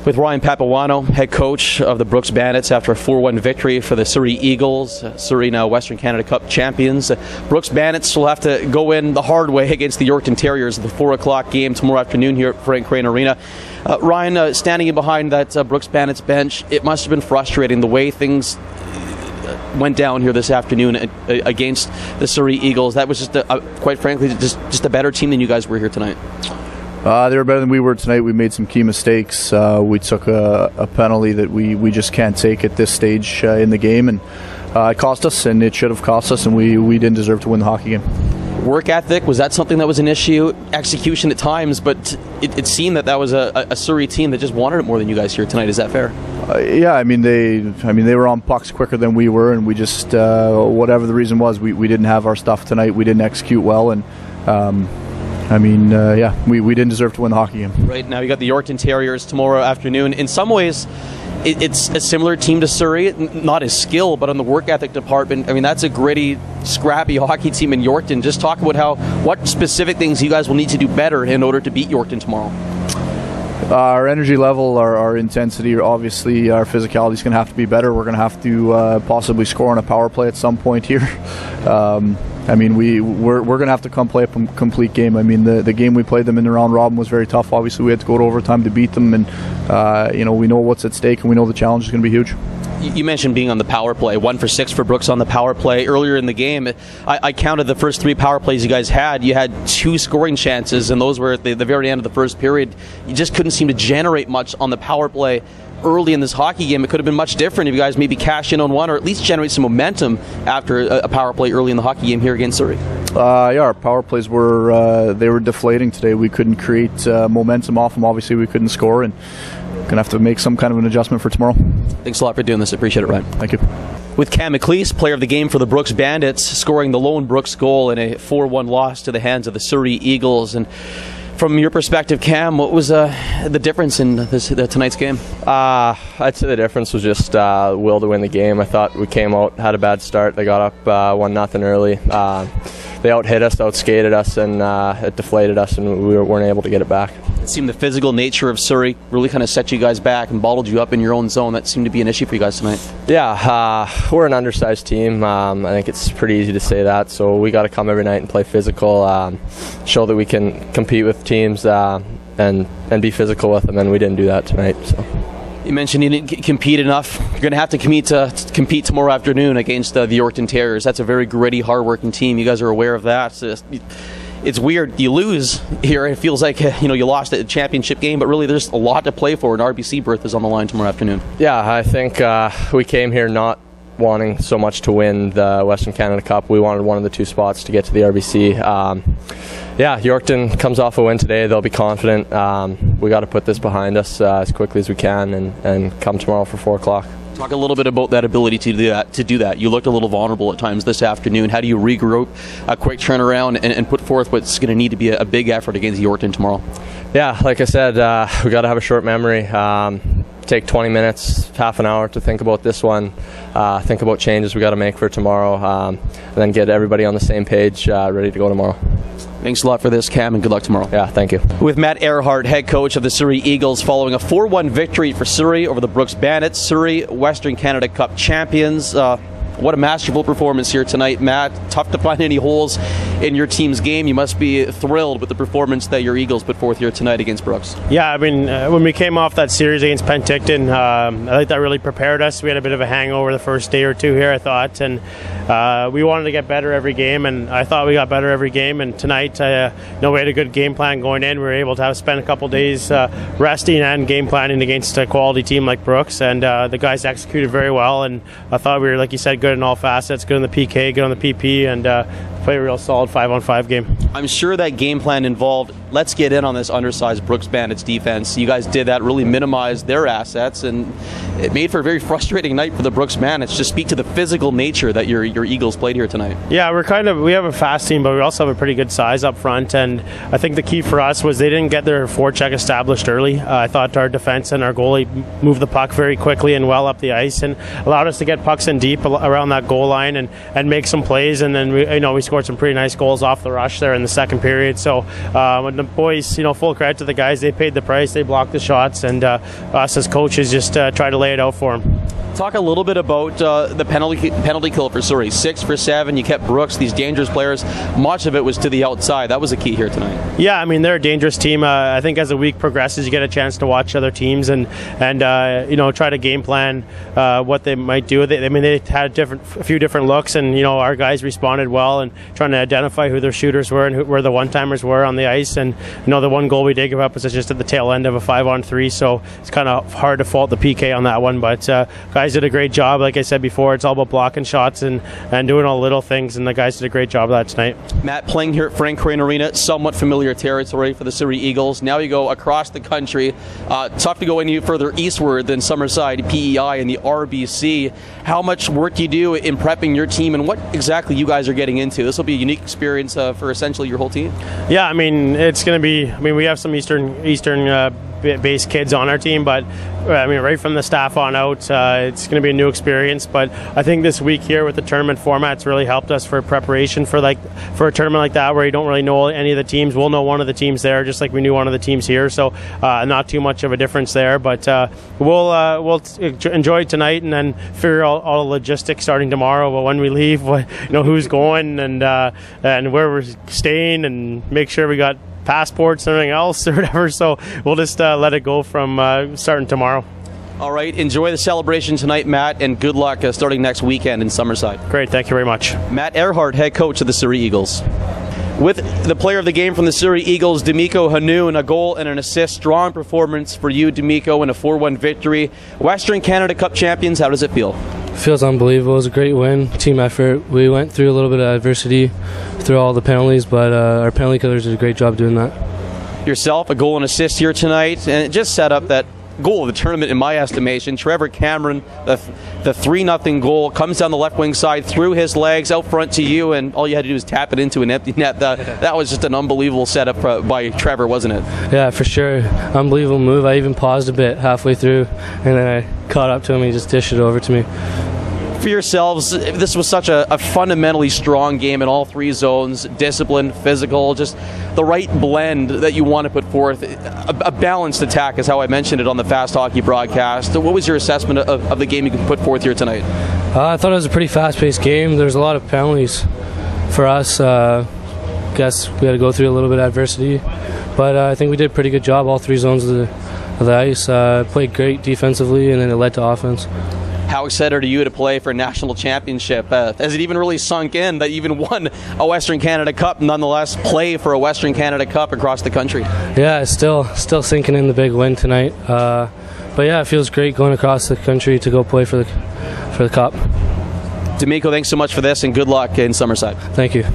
With Ryan Papuano, head coach of the Brooks Bandits, after a 4-1 victory for the Surrey Eagles. Surrey now Western Canada Cup champions. Brooks Bandits will have to go in the hard way against the Yorkton Terriers at the 4 o'clock game tomorrow afternoon here at Frank Crane Arena. Ryan, standing in behind that Brooks Bandits bench, it must have been frustrating the way things went down here this afternoon against the Surrey Eagles. That was just, quite frankly, just a better team than you guys were here tonight. They were better than we were tonight. We made some key mistakes. We took a penalty that we just can't take at this stage in the game, and it cost us, and it should have cost us, and we didn't deserve to win the hockey game. Work ethic, was that something that was an issue? Execution at times, but it seemed that was a Surrey team that just wanted it more than you guys here tonight. Is that fair? Yeah, I mean they were on pucks quicker than we were, and we just whatever the reason was, we didn't have our stuff tonight. We didn't execute well, and we didn't deserve to win the hockey game. Right, now you got the Yorkton Terriers tomorrow afternoon. In some ways, it's a similar team to Surrey, not as skill, but on the work ethic department. I mean, that's a gritty, scrappy hockey team in Yorkton. Just talk about what specific things you guys will need to do better in order to beat Yorkton tomorrow. Our energy level, our intensity, obviously our physicality is going to have to be better. We're going to have to possibly score on a power play at some point here. We're going to have to come play a complete game. I mean, the game we played them in the round robin was very tough. Obviously, we had to go to overtime to beat them, and we know what's at stake, and we know the challenge is going to be huge. You mentioned being on the power play, 1 for 6 for Brooks on the power play. Earlier in the game, I counted the first 3 power plays you guys had. You had 2 scoring chances, and those were at the very end of the first period. You just couldn't seem to generate much on the power play early in this hockey game. It could have been much different if you guys maybe cash in on one, or at least generate some momentum after a power play early in the hockey game here against Surrey. Our power plays were deflating today. We couldn't create momentum off them. Obviously, we couldn't score, and going to have to make some kind of an adjustment for tomorrow. Thanks a lot for doing this. I appreciate it, Ryan. Thank you. With Cam McLeese, player of the game for the Brooks Bandits, scoring the lone Brooks goal in a 4-1 loss to the hands of the Surrey Eagles. And from your perspective, Cam, what was the difference in tonight's game? I'd say the difference was just will to win the game. I thought we came out, had a bad start. They got up 1-0 early. They out-hit us, out-skated us, and it deflated us, and we weren't able to get it back. It seemed the physical nature of Surrey really kind of set you guys back and bottled you up in your own zone. That seemed to be an issue for you guys tonight. Yeah, we're an undersized team. I think it's pretty easy to say that, so we got to come every night and play physical, show that we can compete with teams and be physical with them, and we didn't do that tonight. So. You mentioned you didn't compete enough. You're going to have to compete tomorrow afternoon against the Yorkton Terriers. That's a very gritty, hard-working team. You guys are aware of that. It's weird. You lose here. It feels like you lost a championship game, but really there's a lot to play for. An RBC berth is on the line tomorrow afternoon. Yeah, I think we came here not wanting so much to win the Western Canada Cup. We wanted one of the 2 spots to get to the RBC. Yorkton comes off a win today. They'll be confident. We got to put this behind us as quickly as we can and come tomorrow for 4 o'clock. Talk a little bit about that ability to do that. You looked a little vulnerable at times this afternoon. How do you regroup, a quick turnaround, and put forth what's going to need to be a big effort against Yorkton tomorrow? Yeah, like I said, we got to have a short memory. Take 20 minutes, half an hour to think about this one, think about changes we got to make for tomorrow, and then get everybody on the same page, ready to go tomorrow. Thanks a lot for this, Cam, and good luck tomorrow. Yeah, thank you. With Matt Earhart, head coach of the Surrey Eagles, following a 4-1 victory for Surrey over the Brooks Bandits. Surrey, Western Canada Cup champions. What a masterful performance here tonight, Matt. Tough to find any holes in your team's game. You must be thrilled with the performance that your Eagles put forth here tonight against Brooks. Yeah, I mean, when we came off that series against Penticton, I think that really prepared us. We had a bit of a hangover the first day or 2 here, I thought, and we wanted to get better every game, and I thought we got better every game. And tonight, we had a good game plan going in. We were able to spend a couple days resting and game planning against a quality team like Brooks, and the guys executed very well. And I thought we were, like you said, good in all facets, good on the PK, good on the PP, and play a real solid 5-on-5 game. I'm sure that game plan involved, let's get in on this undersized Brooks Bandits defense. You guys did that, really minimized their assets, and it made for a very frustrating night for the Brooks Bandits. Just speak to the physical nature that your Eagles played here tonight. Yeah, we have a fast team, but we also have a pretty good size up front, and I think the key for us was they didn't get their forecheck established early. I thought our defense and our goalie moved the puck very quickly and well up the ice, and allowed us to get pucks in deep around that goal line and make some plays, and then we scored some pretty nice goals off the rush there in the second period. So the boys, full credit to the guys. They paid the price. They blocked the shots, and us as coaches just try to lay it out for them. Talk a little bit about the penalty kill for Surrey. 6 for 7. You kept Brooks, these dangerous players. Much of it was to the outside. That was a key here tonight. Yeah, I mean, they're a dangerous team. I think as the week progresses, you get a chance to watch other teams and try to game plan what they might do. They had a few different looks, and our guys responded well and trying to identify who their shooters were and where the one-timers were on the ice. And the one goal we did give up was just at the tail end of a 5-on-3, so it's kind of hard to fault the PK on that one. But guys did a great job. Like I said before, it's all about blocking shots and doing all the little things, and the guys did a great job of that tonight. Matt, playing here at Frank Crane Arena, somewhat familiar territory for the Surrey Eagles. Now you go across the country. Tough to go any further eastward than Summerside, PEI, and the RBC. How much work do you do in prepping your team, and what exactly you guys are getting into? This will be a unique experience for essentially your whole team. Yeah, I mean, it's going to be. I mean, we have some Eastern-based kids on our team, but right from the staff on out, it's going to be a new experience. But I think this week here with the tournament format's really helped us for preparation for a tournament like that, where you don't really know any of the teams. We'll know one of the teams there, just like we knew one of the teams here. So not too much of a difference there. But we'll enjoy tonight and then figure out all the logistics starting tomorrow. But when we leave, who's going and where we're staying, and make sure we got passports and everything else or whatever. So we'll just let it go from starting tomorrow. All right, enjoy the celebration tonight, Matt, and good luck starting next weekend in Summerside. Great, thank you very much. Matt Earhart, head coach of the Surrey Eagles. With the player of the game from the Surrey Eagles, D'Amico Hanoun, a goal and an assist. Strong performance for you, D'Amico, in a 4-1 victory. Western Canada Cup champions, how does it feel? Feels unbelievable. It was a great win, team effort. We went through a little bit of adversity through all the penalties, but our penalty killers did a great job doing that. Yourself, a goal and assist here tonight, and it just set up that goal of the tournament in my estimation. Trevor Cameron, the 3-0 goal, comes down the left wing side through his legs out front to you, and all you had to do was tap it into an empty net. That was just an unbelievable setup by Trevor, wasn't it? Yeah, for sure. Unbelievable move. I even paused a bit halfway through, and then I caught up to him and he just dished it over to me. For yourselves, this was such a fundamentally strong game in all 3 zones, discipline, physical, just the right blend that you want to put forth. A balanced attack is how I mentioned it on the Fast Hockey broadcast. What was your assessment of the game you could put forth here tonight? I thought it was a pretty fast-paced game. There's a lot of penalties for us. Guess we had to go through a little bit of adversity, but I think we did a pretty good job all 3 zones of the ice. Played great defensively, and then it led to offense. How excited are you to play for a national championship? Has it even really sunk in that you even won a Western Canada Cup, nonetheless play for a Western Canada Cup across the country? Yeah, it's still sinking in the big win tonight. But yeah, it feels great going across the country to go play for the Cup. D'Amico, thanks so much for this, and good luck in Summerside. Thank you.